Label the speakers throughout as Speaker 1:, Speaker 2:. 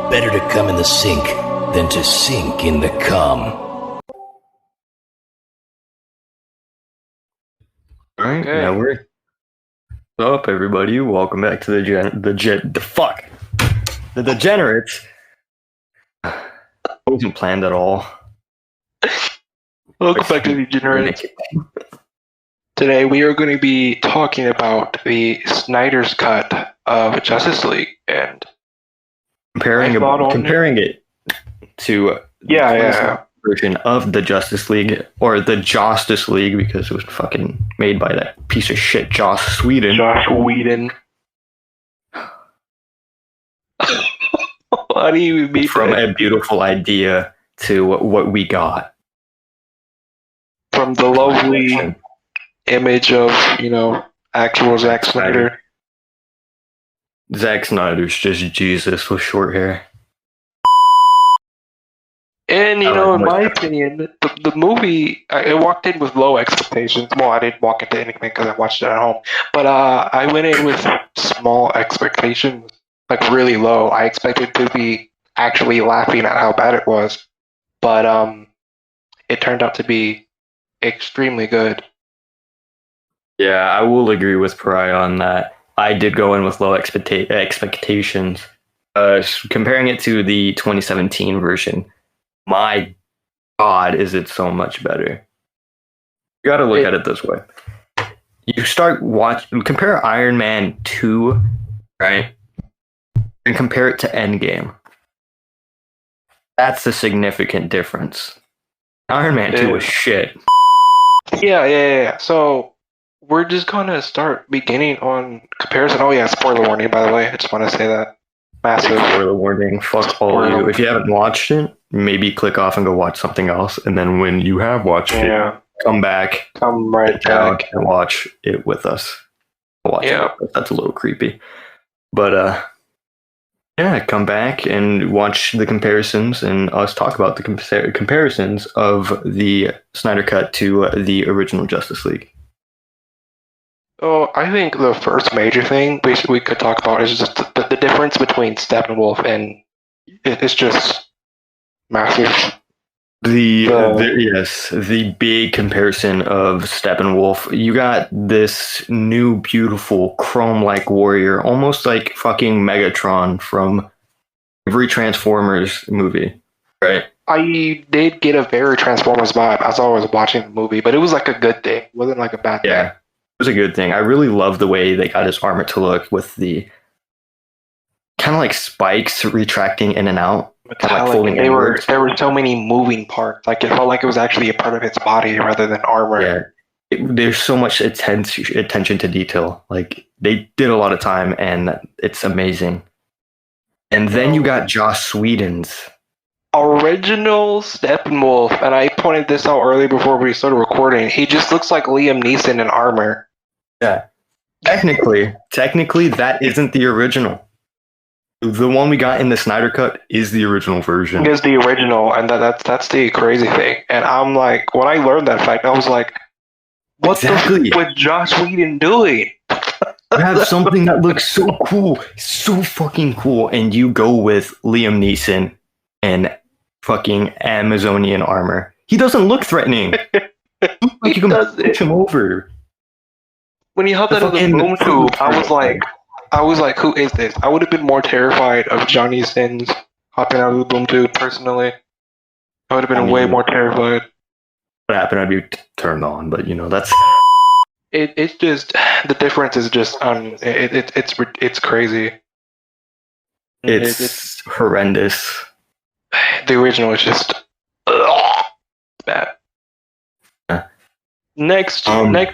Speaker 1: Better to come in the sink than to sink in the cum.
Speaker 2: Alright,
Speaker 3: Okay.
Speaker 2: now we're up, everybody. Welcome back to the Degenerates. Wasn't planned at all.
Speaker 3: Welcome back to the Degenerates. Today we are going to be talking about the Snyder's cut of Justice League and
Speaker 2: Comparing it to the version of the Justice League, or the Justice League, because it was fucking made by that piece of shit Joss Whedon.
Speaker 3: How do you mean
Speaker 2: From a beautiful idea to what we got.
Speaker 3: From the lovely image of, actual Zack Snyder.
Speaker 2: Zack Snyder's just Jesus with short hair.
Speaker 3: And, in my opinion, the movie, I walked in with low expectations. Well, I didn't walk into anything because I watched it at home. But I went in with small expectations, like really low. I expected to be actually laughing at how bad it was. But it turned out to be extremely good.
Speaker 2: Yeah, I will agree with Pariah on that. I did go in with low expectations. Comparing it to the 2017 version, my God, is it so much better. You gotta look at it this way. You compare Iron Man 2, right? And compare it to Endgame. That's a significant difference. Iron Man 2 was shit.
Speaker 3: Yeah. So we're just gonna start beginning on comparison. Oh yeah, spoiler warning, by the way. I just want to say that. Massive
Speaker 2: spoiler warning. Fuck all of you. If you haven't watched it, maybe click off and go watch something else. And then when you have watched it, come right back and watch it with us. That's a little creepy. But come back and watch the comparisons and us talk about the comparisons of the Snyder Cut to the original Justice League.
Speaker 3: Oh, I think the first major thing we could talk about is just the difference between Steppenwolf and it's just massive.
Speaker 2: The big comparison of Steppenwolf. You got this new, beautiful, chrome-like warrior, almost like fucking Megatron from every Transformers movie, right?
Speaker 3: I did get a very Transformers vibe as I was watching the movie, but it was like a good thing. It wasn't like a bad thing.
Speaker 2: Yeah. It was a good thing. I really love the way they got his armor to look with the kind of like spikes retracting in and out. Kind of like folding inwards.
Speaker 3: There were so many moving parts. Like it felt like it was actually a part of its body rather than armor.
Speaker 2: Yeah. There's so much attention to detail. Like they did a lot of time and it's amazing. And then you got Joss Whedon's
Speaker 3: original Steppenwolf, and I pointed this out earlier before we started recording. He just looks like Liam Neeson in armor.
Speaker 2: Yeah. Technically, that isn't the original. The one we got in the Snyder Cut is the original version.
Speaker 3: It is the original, and that's the crazy thing. And I'm like, when I learned that fact, I was like, what the fuck was Joss Whedon doing?
Speaker 2: You have something that looks so cool, so fucking cool, and you go with Liam Neeson and fucking Amazonian armor. He doesn't look threatening. Like you can push him over.
Speaker 3: When he hopped out of the boom tube, I was like, who is this? I would have been more terrified of Johnny Sins hopping out of the boom tube, personally. I would have been way more terrified.
Speaker 2: What happened? I'd be turned on, but that's...
Speaker 3: It's just, the difference is just, it's crazy.
Speaker 2: It's horrendous.
Speaker 3: The original is just bad. Next thing I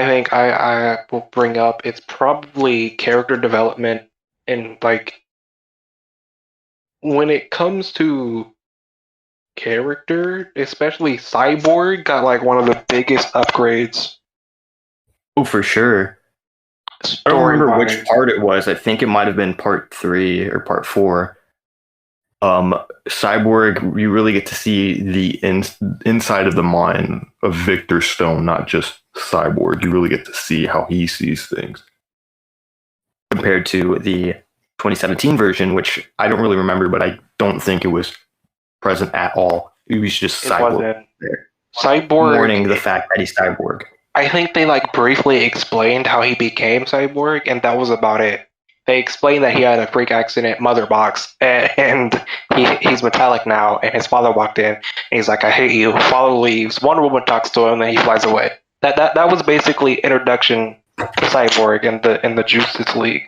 Speaker 3: think I will bring up, it's probably character development, and like when it comes to character, especially Cyborg got like one of the biggest upgrades.
Speaker 2: Oh, for sure. I don't remember which part it was. I think it might have been part 3 or part 4. Cyborg, you really get to see the inside of the mind of Victor Stone, not just Cyborg. You really get to see how he sees things compared to the 2017 version, which I don't really remember, but I don't think it was present at all. It was just Cyborg there.
Speaker 3: Cyborg
Speaker 2: mourning the fact that he's Cyborg.
Speaker 3: I think they like briefly explained how he became Cyborg, and that was about it. They explained that he had a freak accident, mother box, and he's metallic now. And his father walked in, and he's like, "I hate you." Father leaves. Wonder Woman talks to him, and he flies away. That was basically introduction to Cyborg in the Justice League.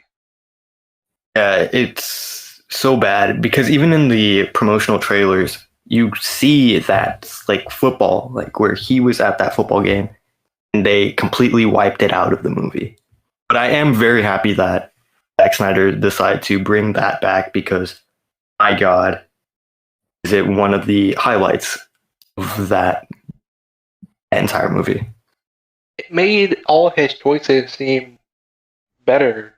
Speaker 2: Yeah, it's so bad because even in the promotional trailers, you see that like football, like where he was at that football game, and they completely wiped it out of the movie. But I am very happy that Zack Snyder decided to bring that back because, my God, is it one of the highlights of that entire movie?
Speaker 3: It made all his choices seem better.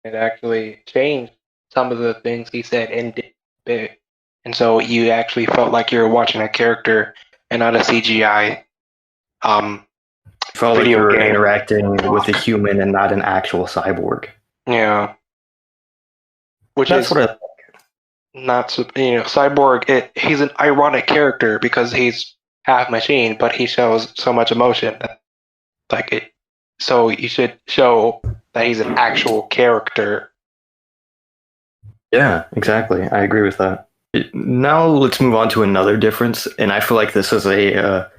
Speaker 3: It actually changed some of the things he said and did a bit. And so you actually felt like you were watching a character and not a CGI
Speaker 2: felt like you were interacting with a human and not an actual cyborg.
Speaker 3: Yeah. Which
Speaker 2: That's
Speaker 3: is
Speaker 2: what I
Speaker 3: not, Cyborg, he's an ironic character because he's half machine, but he shows so much emotion. So you should show that he's an actual character.
Speaker 2: Yeah, exactly. I agree with that. Now let's move on to another difference, and I feel like this is a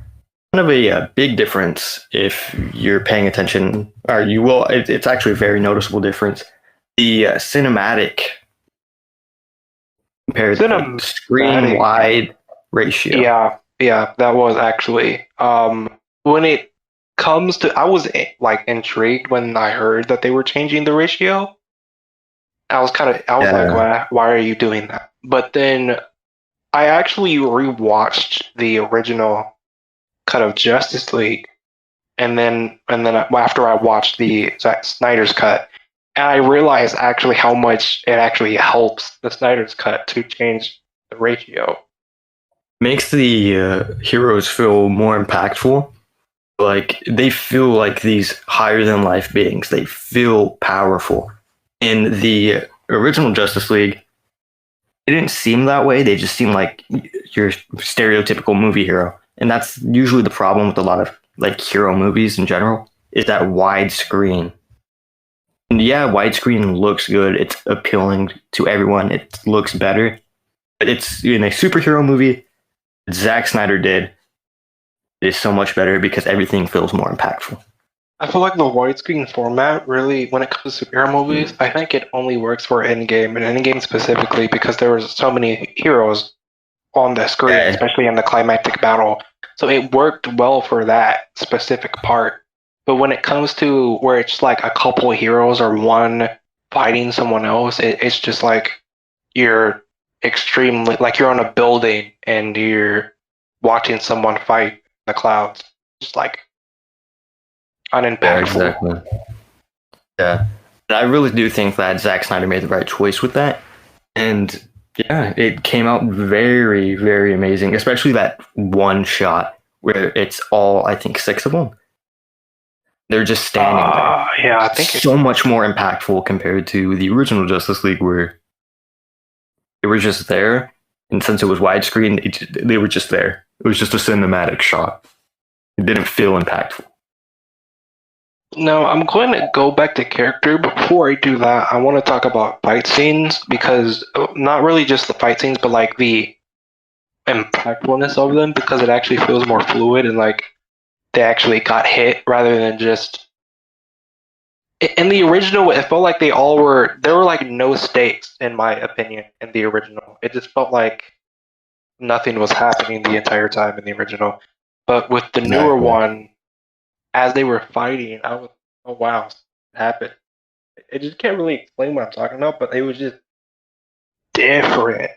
Speaker 2: kind of a big difference if you're paying attention, or you will. It's actually a very noticeable difference. The cinematic compared to the screen wide ratio.
Speaker 3: Yeah, that was actually when it comes to. I was like intrigued when I heard that they were changing the ratio. I was like, why are you doing that? But then I actually rewatched the original cut of Justice League, and then after I watched the Snyder's cut, and I realized actually how much it actually helps the Snyder's cut to change the ratio.
Speaker 2: Makes the heroes feel more impactful. Like they feel like these higher than life beings. They feel powerful. In the original Justice League, it didn't seem that way. They just seemed like your stereotypical movie hero. And that's usually the problem with a lot of like hero movies in general, is that widescreen. And yeah, widescreen looks good. It's appealing to everyone. It looks better. But it's in a superhero movie, Zack Snyder did, it is so much better because everything feels more impactful.
Speaker 3: I feel like the widescreen format really, when it comes to superhero movies, I think it only works for Endgame, and Endgame specifically because there was so many heroes on the screen, especially in the climactic battle. So it worked well for that specific part. But when it comes to where it's like a couple of heroes or one fighting someone else, it's just like you're extremely, like you're on a building and you're watching someone fight in the clouds. Just like unimpactful.
Speaker 2: Yeah, exactly. Yeah. I really do think that Zack Snyder made the right choice with that. And yeah, it came out very, very amazing, especially that one shot where it's all, I think, 6 of them. They're just standing there.
Speaker 3: Yeah, I think
Speaker 2: so much more impactful compared to the original Justice League where they were just there. And since it was widescreen, they were just there. It was just a cinematic shot. It didn't feel impactful.
Speaker 3: No, I'm going to go back to character. Before I do that, I want to talk about fight scenes because not really just the fight scenes, but like the impactfulness of them because it actually feels more fluid and like they actually got hit rather than just. In the original, it felt like there were like no stakes, in my opinion, in the original. It just felt like nothing was happening the entire time in the original. But with the newer one, as they were fighting, I was, oh wow, it happened. I just can't really explain what I'm talking about, but it was just different.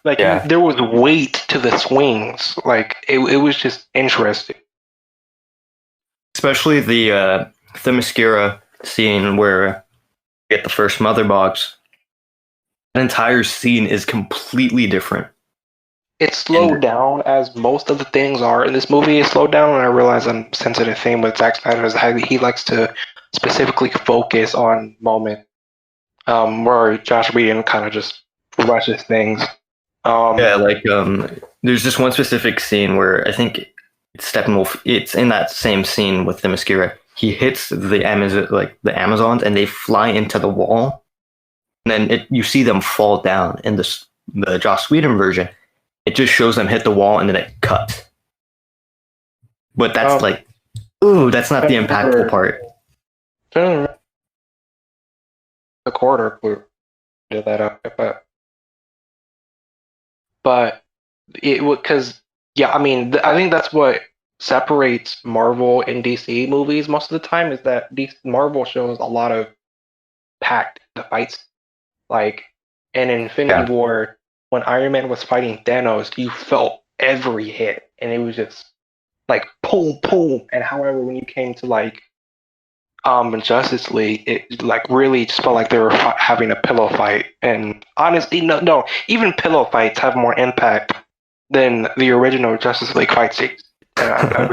Speaker 3: Like there was weight to the swings. Like it was just interesting.
Speaker 2: Especially the Themyscira scene where you get the first mother box. That entire scene is completely different.
Speaker 3: It's slowed down, as most of the things are in this movie. It's slowed down, and I realize I'm sensitive thing with Zack Snyder is how he likes to specifically focus on moment. where Josh Whedon kind of just rushes things.
Speaker 2: There's this one specific scene where I think Steppenwolf. It's in that same scene with the Themyscira. He hits the Amazons, and they fly into the wall. And then you see them fall down. In the Joss Whedon version, it just shows them hit the wall, and then it cuts. But that's that's not the impactful part.
Speaker 3: The corridor clue did that up, but it would because I mean I think that's what separates Marvel and DC movies most of the time is that Marvel shows a lot of packed the fights, like in Infinity War when Iron Man was fighting Thanos, you felt every hit, and it was just like boom, boom. And however, when you came to like Justice League, it like really just felt like they were having a pillow fight. And honestly, no, even pillow fights have more impact than the original Justice League fight scenes. I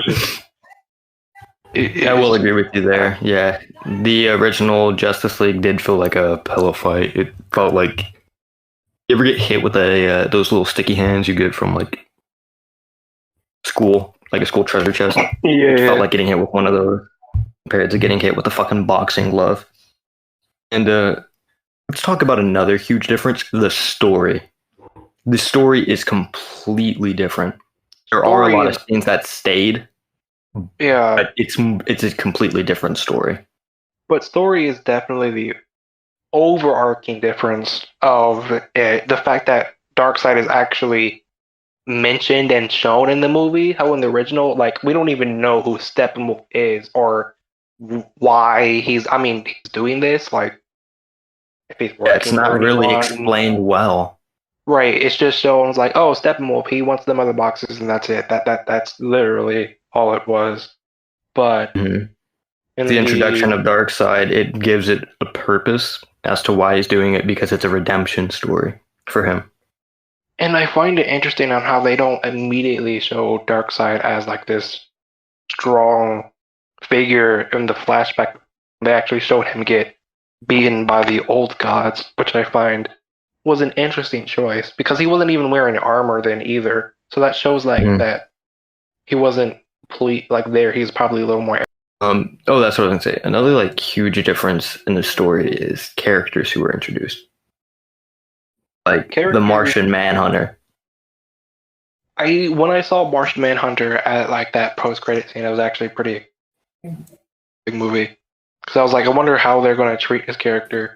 Speaker 2: will agree with you there. Yeah, the original Justice League did feel like a pillow fight. It felt like you ever get hit with those little sticky hands you get from like school, like a school treasure chest. It felt like getting hit with one of those compared to getting hit with a fucking boxing glove. And let's talk about another huge difference: the story. The story is completely different. There are a lot of scenes that stayed.
Speaker 3: Yeah,
Speaker 2: but it's a completely different story.
Speaker 3: But story is definitely the overarching difference of it. The fact that Darkseid is actually mentioned and shown in the movie, how in the original, like we don't even know who Steppenwolf is or why he's doing this. Like if he's working,
Speaker 2: it's not really explained well.
Speaker 3: Right, it's just shown like, oh, Steppenwolf, he wants them other boxes, and that's it. That's literally all it was. But
Speaker 2: the introduction of Darkseid, it gives it a purpose as to why he's doing it, because it's a redemption story for him.
Speaker 3: And I find it interesting on how they don't immediately show Darkseid as like this strong figure in the flashback. They actually showed him get beaten by the old gods, which I find was an interesting choice because he wasn't even wearing armor then either. So that shows that he wasn't there. He's probably a little more.
Speaker 2: That's what I was gonna say. Another like huge difference in the story is characters who were introduced, like the Martian Manhunter.
Speaker 3: When I saw Martian Manhunter at like that post-credit scene, it was actually a pretty big movie because I was like, I wonder how they're going to treat his character.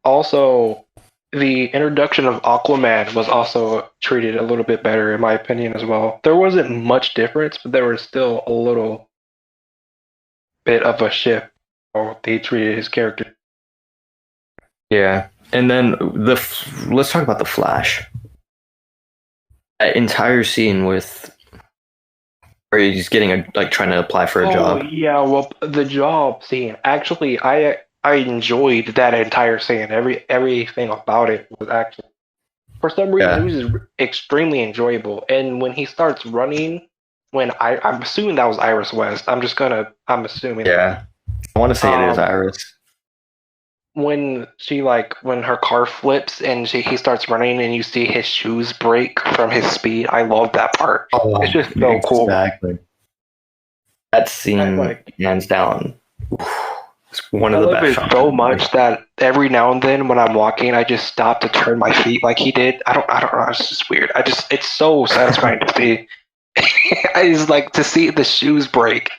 Speaker 3: Also, the introduction of Aquaman was also treated a little bit better, in my opinion, as well. There wasn't much difference, but there was still a little bit of a shift how they treated his character.
Speaker 2: Yeah, and then let's talk about the Flash. That entire scene with where he's getting trying to apply for a job.
Speaker 3: Yeah, well, the job scene. Actually, I enjoyed that entire scene. Everything about it was actually, for some reason, it was just extremely enjoyable. And when he starts running, I'm assuming that was Iris West. I'm assuming.
Speaker 2: Yeah, I want to say it is Iris.
Speaker 3: When when her car flips and he starts running and you see his shoes break from his speed, I love that part. Oh, it's just so cool.
Speaker 2: Exactly. That scene, hands down. It's one of the best.
Speaker 3: I love it so much that every now and then when I'm walking, I just stop to turn my feet like he did. I don't know. It's just weird. It's so satisfying to see. I just like to see the shoes break,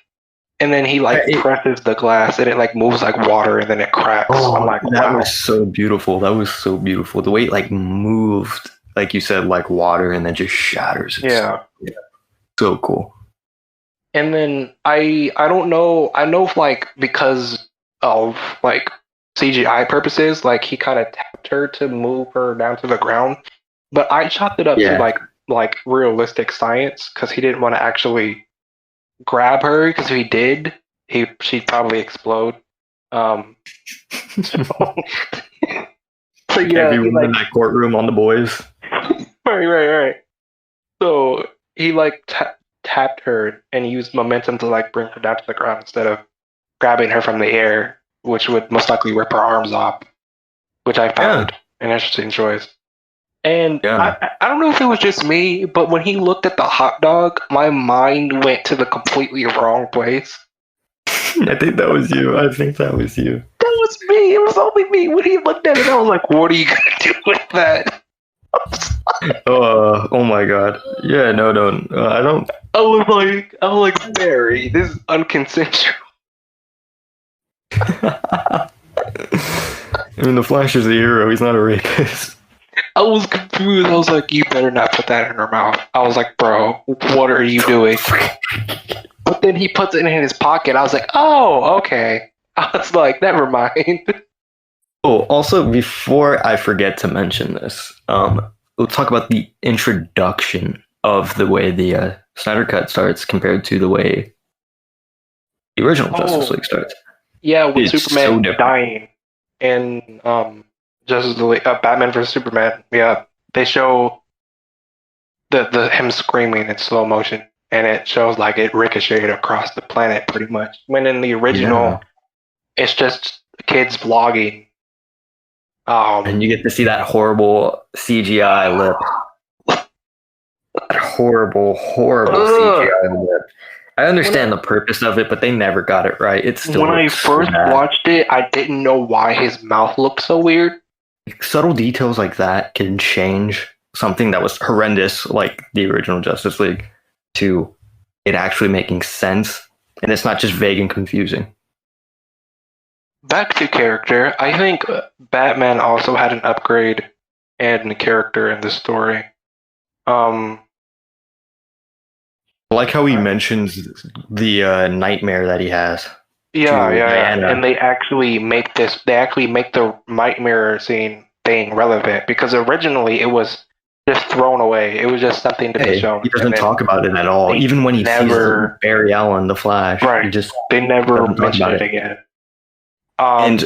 Speaker 3: and then he presses the glass, and it moves like water, and then it cracks.
Speaker 2: Oh, I'm like, that was so beautiful. That was so beautiful. The way it moved, like you said, like water, and then just shatters.
Speaker 3: Yeah,
Speaker 2: so cool.
Speaker 3: And then I don't know. I know because of CGI purposes, he kind of tapped her to move her down to the ground, but I chopped it up to like realistic science because he didn't want to actually grab her, because if he did, she'd probably explode. So yeah,
Speaker 2: everyone in that courtroom on the boys.
Speaker 3: Right. So he tapped her and used momentum to bring her down to the ground instead of grabbing her from the air, which would most likely rip her arms off, which I found an interesting choice. And I don't know if it was just me, but when he looked at the hot dog, my mind went to the completely wrong place.
Speaker 2: I think that was you.
Speaker 3: That was me. It was only me. When he looked at it, I was like, what are you going to do with that?
Speaker 2: Oh my god. Yeah, no, I don't.
Speaker 3: I was like, Mary, this is unconsensual.
Speaker 2: I mean, the Flash is a hero. He's not a rapist.
Speaker 3: I was confused. I was like, you better not put that in her mouth. I was like, bro, what are you doing? But then he puts it in his pocket. I was like, oh, okay. I was like, never mind.
Speaker 2: Oh, also, before I forget to mention this, we'll talk about the introduction of the way the Snyder Cut starts compared to the way the original Justice League starts.
Speaker 3: Yeah, with Superman dying and Justice League, Batman vs Superman. Yeah, they show the him screaming in slow motion, and it shows like it ricocheted across the planet pretty much. When in the original, it's just kids vlogging.
Speaker 2: And you get to see that horrible CGI lip. That horrible CGI lip. I understand the purpose of it, but they never got it right. It's still
Speaker 3: when I first watched it, I didn't know why his mouth looked so weird.
Speaker 2: Subtle details like that can change something that was horrendous, like the original Justice League, to it actually making sense, and it's not just vague and confusing.
Speaker 3: Back to character, I think Batman also had an upgrade and character in the story.
Speaker 2: I like how he mentions the nightmare that he has.
Speaker 3: Yeah, and they actually make the nightmare scene thing relevant, because originally it was just thrown away. It was just something to be shown.
Speaker 2: He doesn't talk about it at all. Even when he sees Barry Allen, the Flash,
Speaker 3: right? They never mention it again.
Speaker 2: And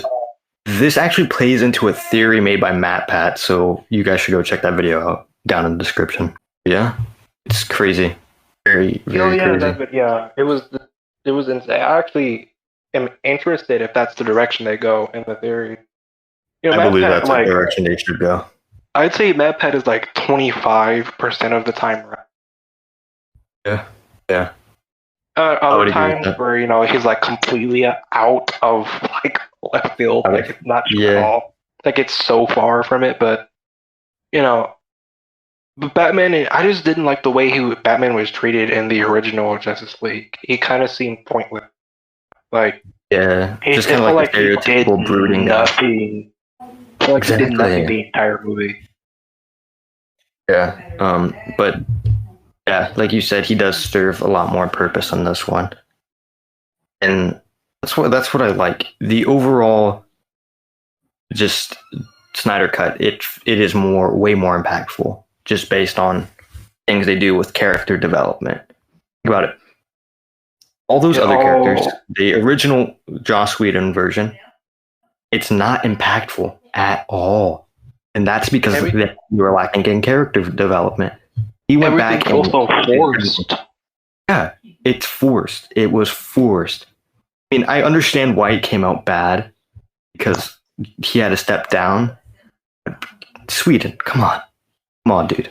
Speaker 2: this actually plays into a theory made by Matt Pat, so you guys should go check that video out down in the description. Yeah, it's crazy. Very crazy.
Speaker 3: It was insane. I actually am interested if that's the direction they go in the theory.
Speaker 2: I believe that's the direction they should go.
Speaker 3: I'd say Matt Pat is like 25% of the time right.
Speaker 2: Yeah.
Speaker 3: Other times where he's like completely out of like left field, like it's not true at all. Like it's so far from it, but but Batman, I just didn't like the way Batman was treated in the original Justice League. He kind of seemed pointless. Like
Speaker 2: just kind of like a stereotypical brooding guy.
Speaker 3: He did nothing the entire movie.
Speaker 2: Yeah, but. Yeah, like you said, he does serve a lot more purpose on this one, and that's what I like. The overall, just Snyder Cut, it is way more impactful, just based on things they do with character development. Think about it. All those other characters, the original Joss Whedon version, it's not impactful at all, and that's because you were lacking in character development. He went back and
Speaker 3: also forced.
Speaker 2: Yeah, it's forced. It was forced. I mean, I understand why it came out bad, because he had to step down. Sweden, come on, dude.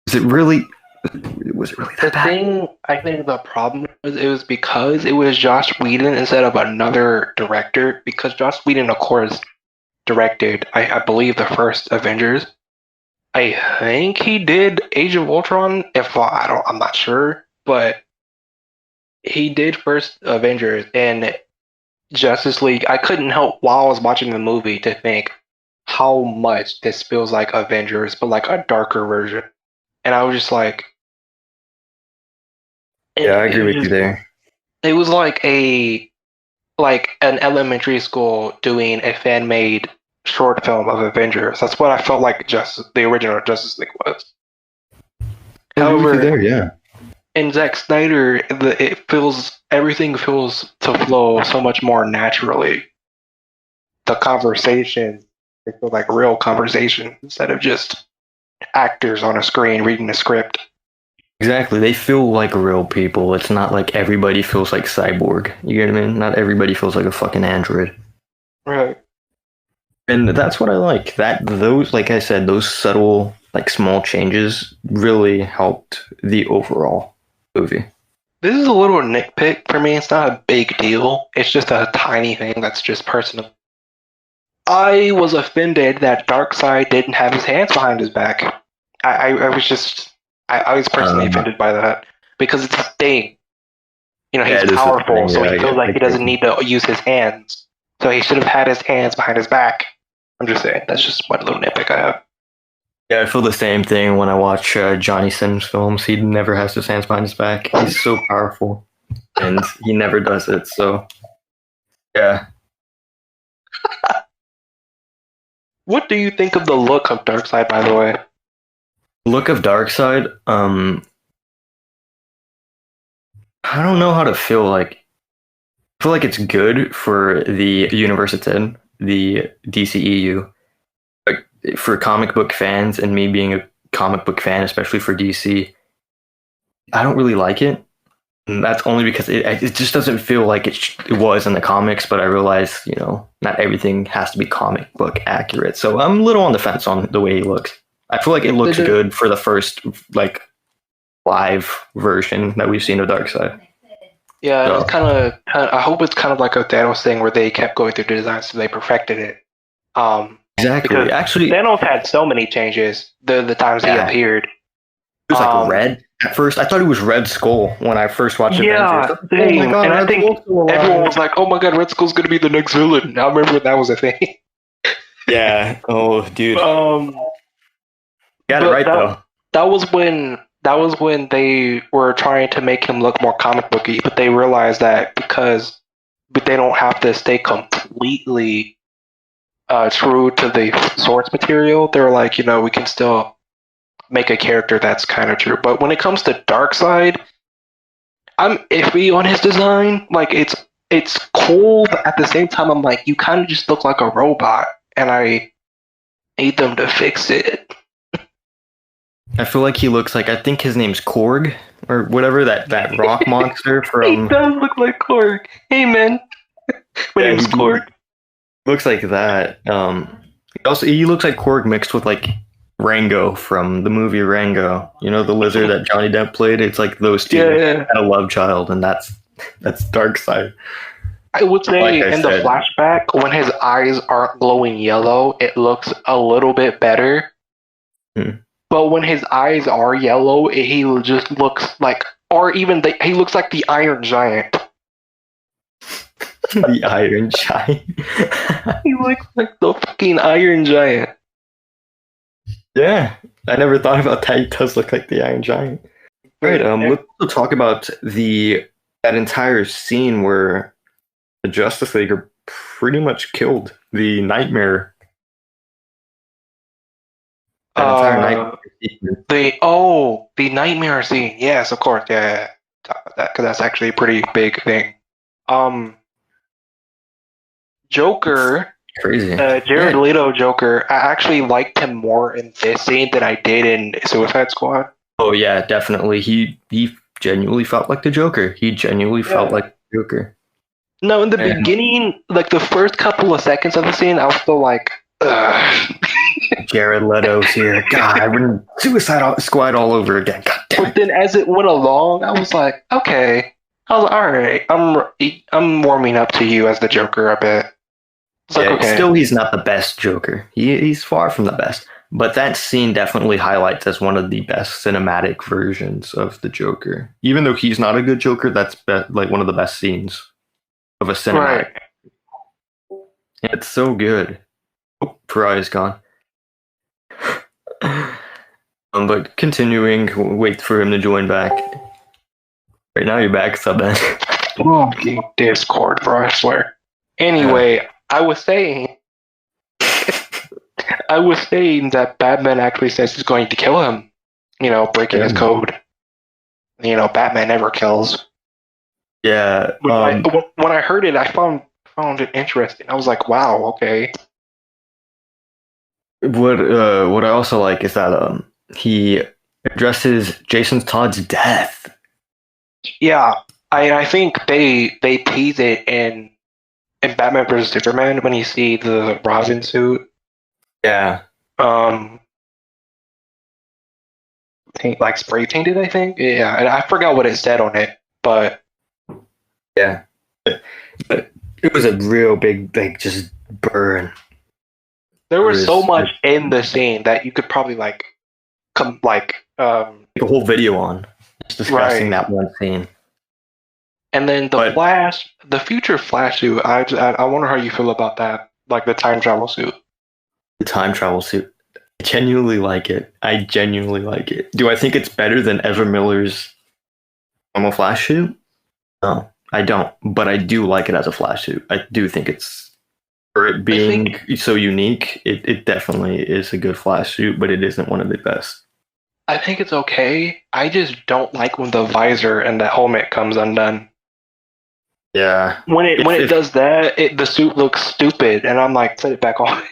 Speaker 2: Was it really that bad?
Speaker 3: I think the problem was because it was Joss Whedon instead of another director. Because Joss Whedon, of course, directed, I believe, the first Avengers. I think he did Age of Ultron. I'm not sure, but he did first Avengers and Justice League. I couldn't help while I was watching the movie to think how much this feels like Avengers, but like a darker version. And I was just like,
Speaker 2: yeah, I agree with you there.
Speaker 3: It was like an elementary school doing a fan-made short film of Avengers. That's what I felt like the original Justice League was.
Speaker 2: However,
Speaker 3: in Zack Snyder, everything feels to flow so much more naturally. The conversation, they feel like real conversation instead of just actors on a screen reading a script.
Speaker 2: Exactly, they feel like real people. It's not like everybody feels like Cyborg. You get what I mean? Not everybody feels like a fucking android. And that's what I like. Those, like I said, those subtle, like small changes really helped the overall movie.
Speaker 3: This is a little nitpick for me. It's not a big deal. It's just a tiny thing that's just personal. I was offended that Darkseid didn't have his hands behind his back. I was personally offended by that because it's a thing. He's powerful, so he feels like he doesn't need to use his hands. So he should have had his hands behind his back. I'm just saying. That's just one little nitpick I have.
Speaker 2: Yeah, I feel the same thing when I watch Johnny Sims films. He never has his hands behind his back. He's so powerful, and he never does it. So, yeah.
Speaker 3: What do you think of the look of Darkseid, by the way?
Speaker 2: Look of Darkseid. I don't know how to feel like. I feel like it's good for the universe it's in, the DCEU. Like, for comic book fans, and me being a comic book fan, especially for DC, I don't really like it. And that's only because it just doesn't feel like it was in the comics, but I realize, not everything has to be comic book accurate. So I'm a little on the fence on the way he looks. I feel like it looks good for the first, like, live version that we've seen of Darkseid.
Speaker 3: Yeah, so. It's kind of. I hope it's kind of like a Thanos thing where they kept going through the design, so they perfected it.
Speaker 2: Exactly. Actually,
Speaker 3: Thanos had so many changes the times he appeared.
Speaker 2: It was like red at first. I thought it was Red Skull when I first watched it.
Speaker 3: Yeah, oh my God, and I think everyone was like, "Oh my God, Red Skull's gonna be the next villain." I remember when that was a thing.
Speaker 2: Yeah. Oh, dude. Got it right though.
Speaker 3: That was when they were trying to make him look more comic booky, but they realized that but they don't have to stay completely true to the source material. They were like, we can still make a character that's kind of true. But when it comes to Darkseid, I'm iffy on his design. Like, it's cool, but at the same time, I'm like, you kind of just look like a robot, and I need them to fix it.
Speaker 2: I feel like he looks like, I think his name's Korg, or whatever, that rock monster from...
Speaker 3: He does look like Korg. Hey, man. My name's Korg.
Speaker 2: Looks like that. Also, he looks like Korg mixed with, like, Rango from the movie Rango. The lizard that Johnny Depp played? It's like those two had a love child, and that's Darkseid.
Speaker 3: I would say in the flashback, when his eyes aren't glowing yellow, it looks a little bit better. But when his eyes are yellow, he just looks like, he looks like the Iron Giant.
Speaker 2: The Iron Giant.
Speaker 3: He looks like the fucking Iron Giant.
Speaker 2: Yeah, I never thought about that. He does look like the Iron Giant. Right. Let's talk about that entire scene where the Justice League are pretty much killed. The Nightmare.
Speaker 3: The Nightmare scene. Yes, of course. Yeah. Talk about that because that's actually a pretty big thing. Joker.
Speaker 2: Crazy.
Speaker 3: Jared Leto Joker. I actually liked him more in this scene than I did in Suicide Squad.
Speaker 2: Oh yeah, definitely. He genuinely felt like the Joker. He genuinely felt like the Joker.
Speaker 3: No, in the beginning, like the first couple of seconds of the scene, I was still like, ugh.
Speaker 2: Jared Leto's here. God, I wouldn't Suicide Squad all over again. God damn it.
Speaker 3: But then as it went along, I was like, okay. I was like, all right, I'm warming up to you as the Joker a bit.
Speaker 2: Still, he's not the best Joker. He's far from the best. But that scene definitely highlights as one of the best cinematic versions of the Joker. Even though he's not a good Joker, that's like one of the best scenes of a cinematic. Right. It's so good. Oh, Pariah's gone. But continuing, wait for him to join back. Right now you're back, Subman.
Speaker 3: Fucking Discord, bro, I swear. Anyway, I was saying that Batman actually says he's going to kill him. Breaking his code. Batman never kills.
Speaker 2: Yeah.
Speaker 3: When I heard it, I found it interesting. I was like, wow, okay.
Speaker 2: What I also like is that he addresses Jason Todd's death.
Speaker 3: Yeah, I think they tease it in in Batman vs Superman when you see the Robin suit.
Speaker 2: Yeah.
Speaker 3: Like spray painted, I think. Yeah, and I forgot what it said on it, but
Speaker 2: yeah, but it was a real big, like, just burn.
Speaker 3: There was so much in the scene that you could probably like
Speaker 2: a whole video on just discussing that one scene.
Speaker 3: And then Flash, the future Flash suit. I wonder how you feel about that, like the time travel suit.
Speaker 2: The time travel suit. I genuinely like it. Do I think it's better than Ezra Miller's normal Flash suit? No, I don't. But I do like it as a Flash suit. I do think it's, for it being so unique, it definitely is a good Flash suit, but it isn't one of the best.
Speaker 3: I think it's okay. I just don't like when the visor and the helmet comes undone.
Speaker 2: Yeah.
Speaker 3: When it does that, the suit looks stupid, and I'm like, put it back on.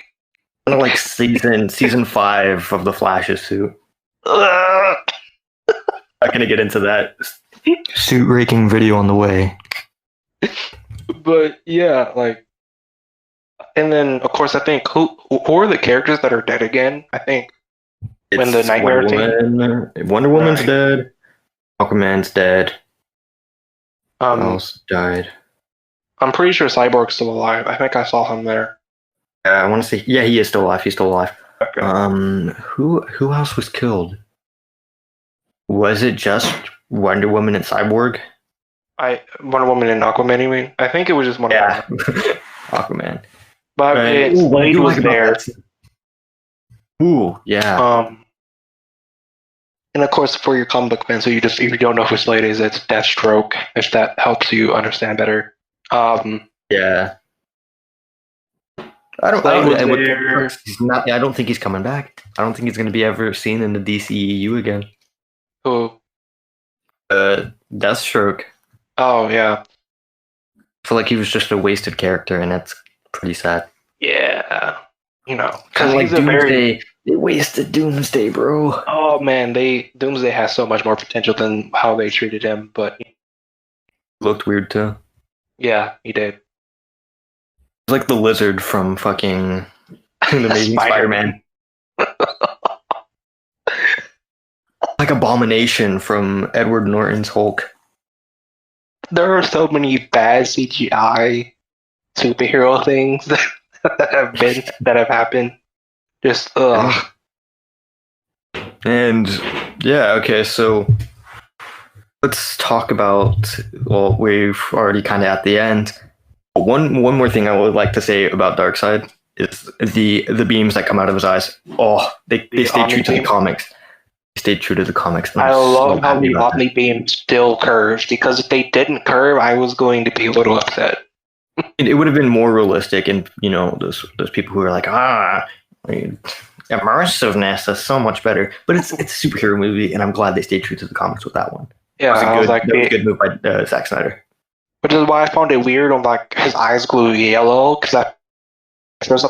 Speaker 2: Kind of like season 5 of the Flash's suit. Not gonna get into that suit raking video on the way.
Speaker 3: But yeah, like, and then of course I think who are the characters that are dead again? I think when the Nightmare
Speaker 2: Wonder Woman's dead. Aquaman's dead. Who else died?
Speaker 3: I'm pretty sure Cyborg's still alive. I think I saw him there.
Speaker 2: I want to say, yeah, he is still alive. He's still alive.
Speaker 3: Okay.
Speaker 2: Who else was killed? Was it just Wonder Woman and Cyborg?
Speaker 3: Wonder Woman and Aquaman, you mean? I think it was just Wonder Woman.
Speaker 2: Aquaman.
Speaker 3: But Slade was there.
Speaker 2: Ooh, yeah.
Speaker 3: And of course, for your comic book fans, if you don't know who Slade is, it's Deathstroke. If that helps you understand better.
Speaker 2: Yeah. I don't think he's coming back. I don't think he's going to be ever seen in the DCEU again.
Speaker 3: Who?
Speaker 2: Deathstroke.
Speaker 3: Oh, yeah.
Speaker 2: I feel like he was just a wasted character, and that's pretty sad.
Speaker 3: Yeah.
Speaker 2: Because like Doomsday, they wasted Doomsday, bro.
Speaker 3: Oh man, Doomsday has so much more potential than how they treated him, but
Speaker 2: looked weird too.
Speaker 3: Yeah, he did.
Speaker 2: It's like the lizard from fucking Amazing Spider-Man. Like Abomination from Edward Norton's Hulk.
Speaker 3: There are so many bad CGI superhero things that have happened. Just ugh.
Speaker 2: And yeah, okay, so let's talk about, well, we've already kind of at the end. One more thing I would like to say about Darkseid is the beams that come out of his eyes. Oh, they stayed true to the comics. They stayed true to the comics.
Speaker 3: I love how the Omni beam still curves, because if they didn't curve, I was going to be a little upset.
Speaker 2: It would have been more realistic, and those people who are like, immersiveness is so much better. But it's a superhero movie, and I'm glad they stayed true to the comics with that one.
Speaker 3: Yeah,
Speaker 2: that was a good move by Zack Snyder.
Speaker 3: Which is why I found it weird on like his eyes glue yellow, because I was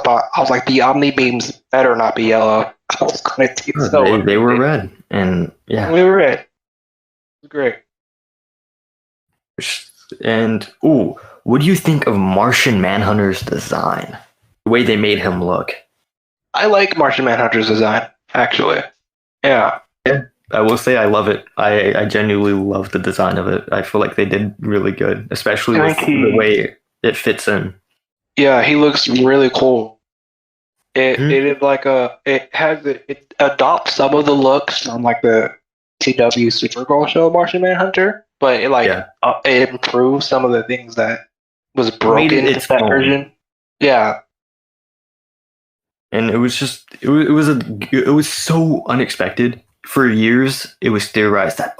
Speaker 3: like, the Omni beams better not be yellow. I was going to think so.
Speaker 2: They were red, and yeah,
Speaker 3: they were red. It was great.
Speaker 2: And what do you think of Martian Manhunter's design? The way they made him look.
Speaker 3: I like Martian Manhunter's design, actually. Yeah.
Speaker 2: I will say I love it. I genuinely love the design of it. I feel like they did really good, especially with the way it fits in. Yeah, he looks really cool. It is like it adopts some of the looks from like the CW Supergirl show Martian Manhunter, but it improves some of the things that was broken in that version. Yeah. And it was so unexpected. For years, it was theorized that,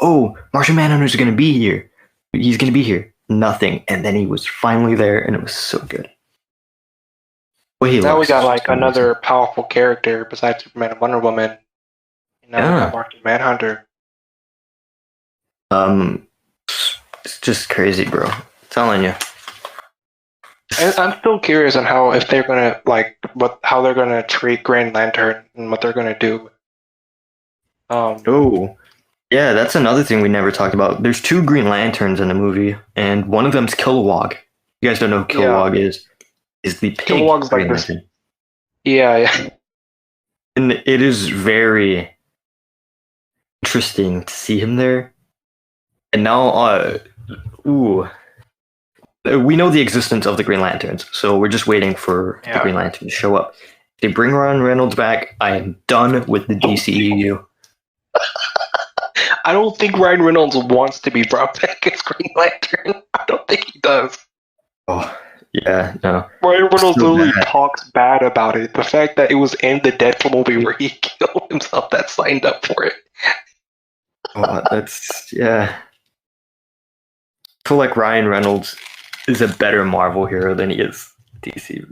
Speaker 2: Martian Manhunter's going to be here. He's going to be here. Nothing. And then he was finally there, and it was so good. Now we got like another powerful character besides Superman and Wonder Woman. We got Martian Manhunter. It's just crazy, bro. I'm telling you. I'm still curious on how they're gonna treat Green Lantern and what they're gonna do. Yeah, that's another thing we never talked about. There's 2 Green Lanterns in the movie, and one of them's Kilowog. You guys don't know who Kilowog is. is the pig.
Speaker 3: Kilowog's like this. Yeah.
Speaker 2: And it is very interesting to see him there. And now, we know the existence of the Green Lanterns, so we're just waiting for the Green Lantern to show up. If they bring Ryan Reynolds back, I am done with the DCEU.
Speaker 3: I don't think Ryan Reynolds wants to be brought back as Green Lantern. I don't think he does.
Speaker 2: Oh, yeah, no.
Speaker 3: Ryan Reynolds literally talks bad about it. The fact that it was in the Deadpool movie where he killed himself, that signed up for it.
Speaker 2: Oh, that's, yeah. I feel like Ryan Reynolds is a better Marvel hero than he is DC.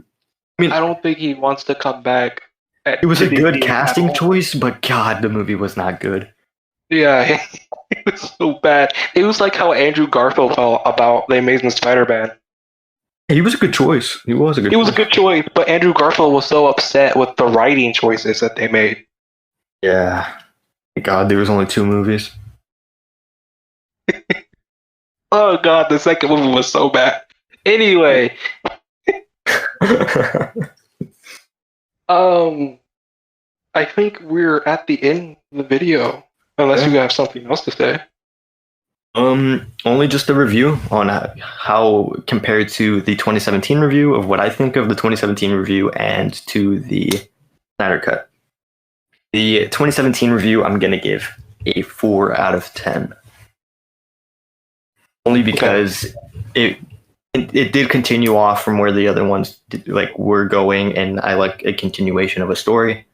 Speaker 3: I mean, I don't think he wants to come back.
Speaker 2: It was a good casting choice, but God, the movie was not good.
Speaker 3: Yeah, it was so bad. It was like how Andrew Garfield felt about The Amazing Spider-Man.
Speaker 2: He was a good choice. He was a good choice,
Speaker 3: but Andrew Garfield was so upset with the writing choices that they made.
Speaker 2: Yeah. God, there was only 2 movies.
Speaker 3: Oh God, the second movie was so bad. Anyway. I think we're at the end of the video. Unless you have something else to say.
Speaker 2: Only just a review on how compared to the 2017 review of what I think of the 2017 review and to the Snyder Cut. The 2017 review, I'm gonna give a 4 out of 10. Only because it did continue off from where the other ones were going, and I like a continuation of a story,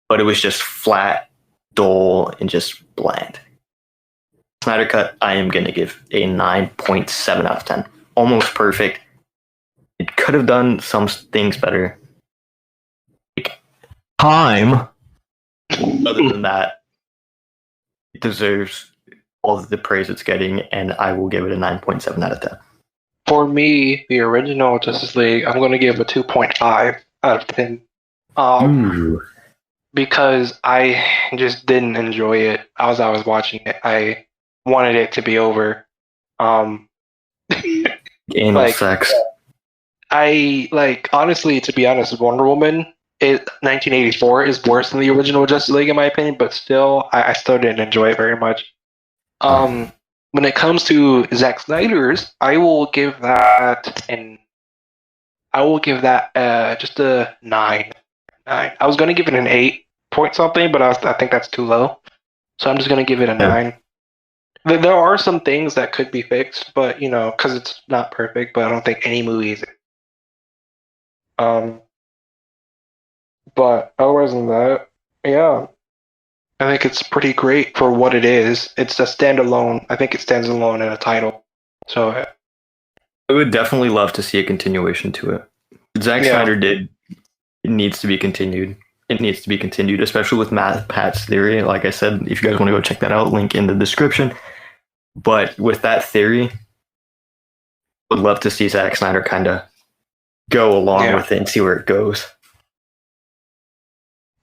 Speaker 2: but it was just flat, dull, and just bland. Snyder Cut, I am going to give a 9.7 out of 10. Almost perfect. It could have done some things better. Time. Other than that, it deserves all of the praise it's getting, and I will give it a 9.7 out of 10.
Speaker 3: For me, the original Justice League, I'm going to give a 2.5 out of 10. Because I just didn't enjoy it as I was watching it. I wanted it to be over.
Speaker 2: Anal sex.
Speaker 3: Honestly, to be honest, Wonder Woman 1984 is worse than the original Justice League in my opinion, but still, I still didn't enjoy it very much. When it comes to Zack Snyder's, I will give that just a 9. I was going to give it an 8 point something, but I think that's too low. So I'm just going to give it a 9. There are some things that could be fixed, but, because it's not perfect, but I don't think any movie is. But otherwise than that, yeah. I think it's pretty great for what it is. It's a standalone. I think it stands alone in a title. So
Speaker 2: I would definitely love to see a continuation to it. Zack Snyder did. It needs to be continued. It needs to be continued, especially with Pat's theory. Like I said, if you guys want to go check that out, link in the description. But with that theory, would love to see Zack Snyder kind of go along with it and see where it goes.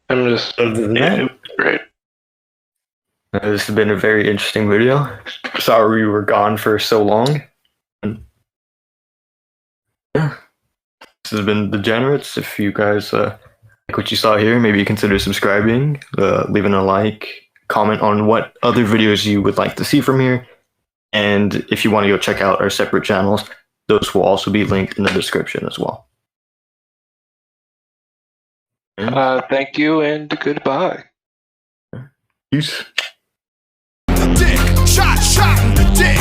Speaker 3: Great.
Speaker 2: This has been a very interesting video. Sorry we were gone for so long. Yeah. This has been Degenerates. If you guys like what you saw here, maybe consider subscribing, leaving a like, comment on what other videos you would like to see from here. And if you want to go check out our separate channels, those will also be linked in the description as well.
Speaker 3: Thank you and goodbye.
Speaker 2: Peace.
Speaker 4: Shot in the dick.